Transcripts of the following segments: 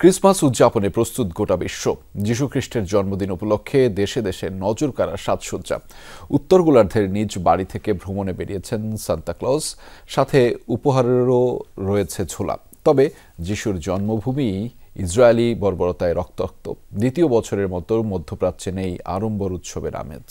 Christmas উদযাপনে প্রস্তুত গোটা বিশ্ব। যীশু খ্রিস্টের জন্মদিন উপলক্ষে দেশে দেশে নজর কাড়া সাজসজ্জা। উত্তর গোলার্ধের নিজ বাড়ি থেকে ভ্রমণে বেরিয়েছেন সান্তা ক্লজ, সাথে উপহারেরও রয়েছে ঝোলা। তবে যীশুর জন্মভূমি ইসরায়েলি বর্বরতায় রক্তাক্ত। দ্বিতীয় বছরের মতো মধ্যপ্রাচ্যে নেই আড়ম্বর উৎসবের আমেজ।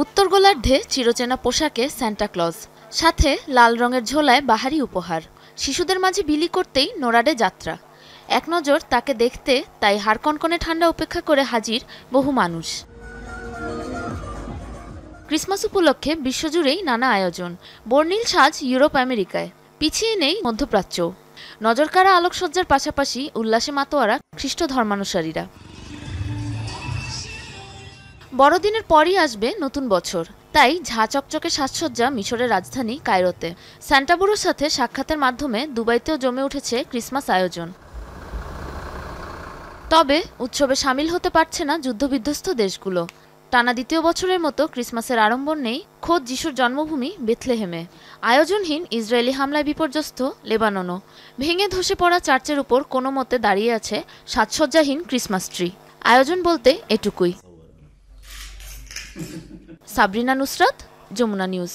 উত্তর গোলার্ধে চিরচেনা পোশাকে সান্টা ক্লজ, সাথে লাল রঙের ঝোলায় বাহারি উপহার। শিশুদের মাঝে বিলি করতেই নোরাডে যাত্রা। এক নজর তাকে দেখতে তাই হাড় কনকনে ঠান্ডা উপেক্ষা করে হাজির বহু মানুষ। ক্রিসমাস উপলক্ষে বিশ্বজুড়েই নানা আয়োজন। বর্ণিল সাজ ইউরোপ আমেরিকায়, পিছিয়ে নেই মধ্যপ্রাচ্য। নজরকাড়া আলোকসজ্জার পাশাপাশি উল্লাসে মাতোয়ারা খ্রিস্ট ধর্মানুসারীরা। বড়দিনের পরই আসবে নতুন বছর, তাই ঝাঁ চকচকে সাজসজ্জা মিশরের রাজধানী কায়রোতে। সান্টা বুড়োর সাথে সাক্ষাতের মাধ্যমে দুবাইতেও জমে উঠেছে ক্রিসমাস আয়োজন। তবে উৎসবে সামিল হতে পারছে না যুদ্ধবিধ্বস্ত দেশগুলো। টানা দ্বিতীয় বছরের মতো ক্রিসমাসের আড়ম্বর নেই খোদ যিশুর জন্মভূমি বেথলেহেমে। আয়োজনহীন ইসরায়েলি হামলায় বিপর্যস্ত লেবাননও। ভেঙে ধসে পড়া চার্চের উপর কোনো মতে দাঁড়িয়ে আছে সাজসজ্জাহীন ক্রিসমাস ট্রি। আয়োজন বলতে এটুকুই। সাবরিনা নুসরাত, যমুনা নিউজ।